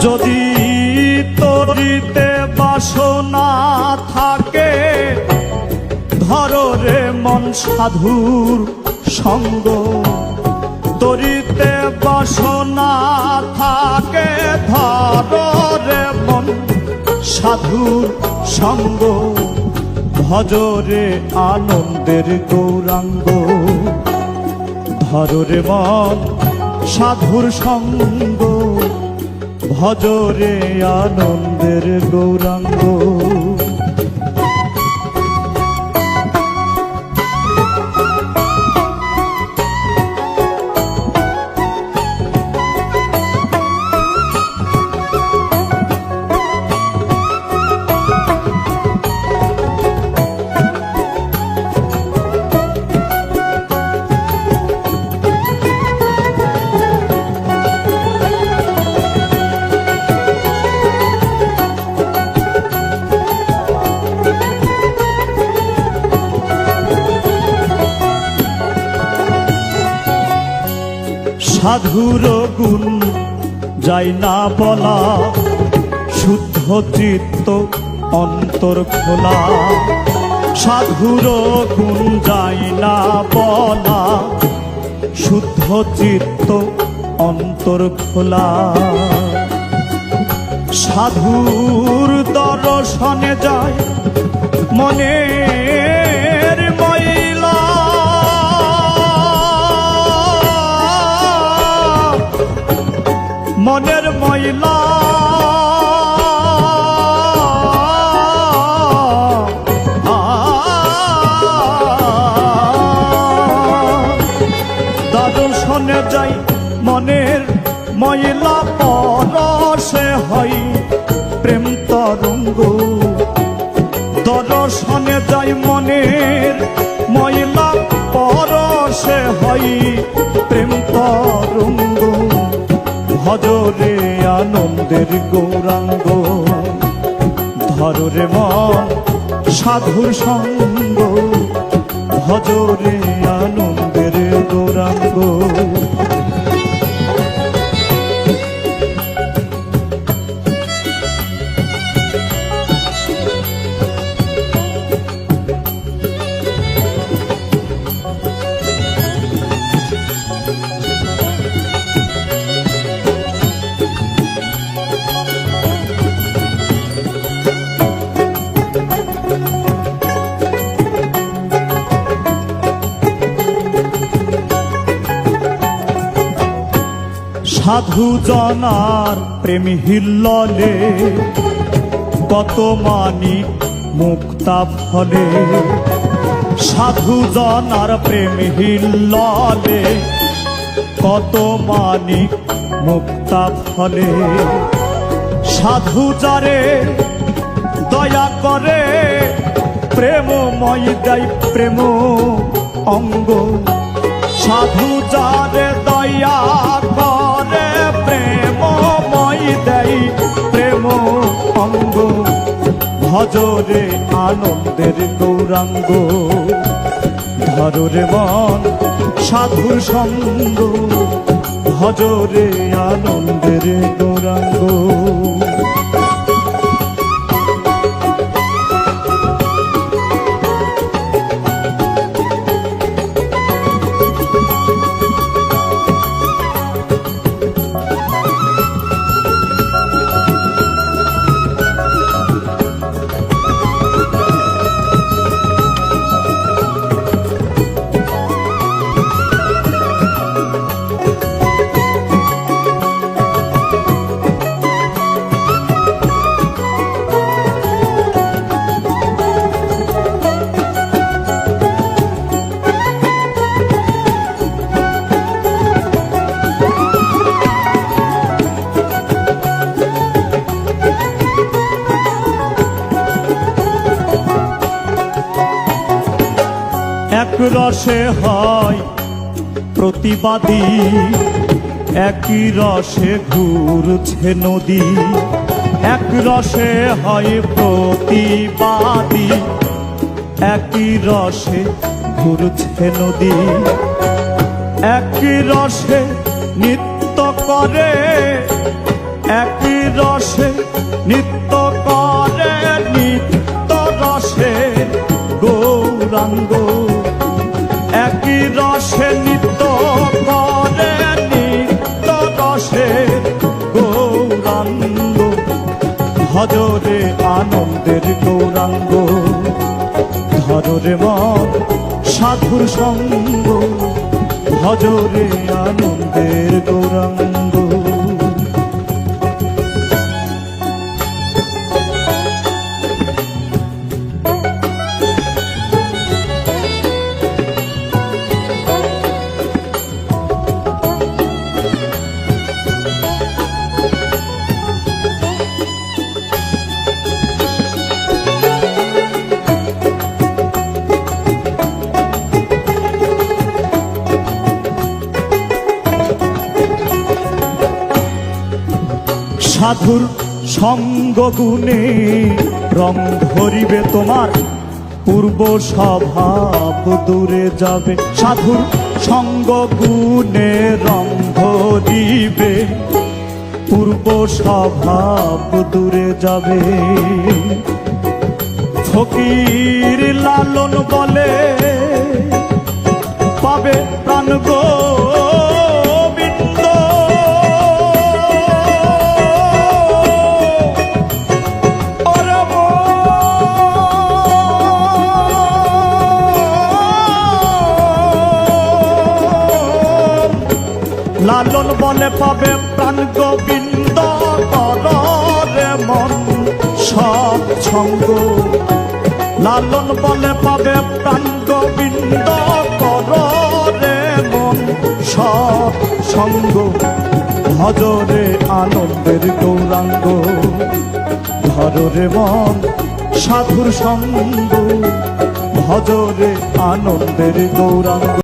যদি তরিতে বাসনা থাকে ধরো রে মন সাধুর সঙ্গ। তরিতে বাসনা থাকে ধরো রে মন সাধুর সঙ্গ। ভজরে আনন্দের গৌরাঙ্গ, ধরো রে মন সাধুর সঙ্গ। ভজরে আনন্দের গৌরাঙ্গ। সাধুর গুণ যাই না বলা, শুদ্ধ চিত্ত অন্তর খোলা। সাধুর গুণ যাই না বলা, শুদ্ধ চিত্ত অন্তর খোলা। সাধুর দর্শনে যায় মনের ময়লা। মনের ময়লা দর্শনে যাই মনের ময়লা। পরশে হয় প্রেম তরঙ্গ। দর্শনে যাই মনের ময়লা, পরশে হয় প্রেম তরঙ্গ। ভজরে আনন্দের গৌরাঙ্গ, ধরো রে মন সাধুর সঙ্গ। ভজরে আনন্দের গৌরাঙ্গ। সাধু জনার প্রেম হিল্ললে কত মানিক মুক্তা ফলে। সাধু জনার প্রেম হিল্ললে কত মানিক মুক্তা ফলে। সাধু যারে দয়া করে প্রেমময় দেয় প্রেম অঙ্গ। সাধু যারে দয়া করে প্রেমময় দেয় প্রেম অঙ্গ। ভজরে আনন্দের গৌরাঙ্গ, ধরো রে মন সাধুর সঙ্গ। ভজরে আনন্দের গৌরাঙ্গ। এক রসে হয় প্রতিবাদী, একই রসে ঘুরছে নদী। এক রসে হয় প্রতিবাদী, একই রসে ঘুরছে নদী। একই রসে নৃত্য করে, একই রসে নিত্য করে নিত্য রসে গৌরাঙ্গ একই রসে নিত্য করে নিত্য রসে গৌরাঙ্গ ভজরে আনন্দের গৌরাঙ্গ ধরে মন সাধুর সঙ্গ ভজরে আনন্দের গৌরাঙ্গ সাধুর সঙ্গ গুণে রং ধরিবে তোমার পূর্ব স্বভাব দূরে যাবে সাধুর সঙ্গ গুণে রং ধরিবে পূর্ব স্বভাব দূরে যাবে ফকির লালন বলে পাবে প্রাণ লালন বলে পাবে প্রাণ গোবিন্দ করে মন সব ছন্দ লালন বলে পাবে প্রাণ গোবিন্দ করে মন সব সঙ্গ ভজরে আনন্দের গৌরাঙ্গ ধরে মন সাধুর সঙ্গ ভজরে আনন্দের গৌরাঙ্গ।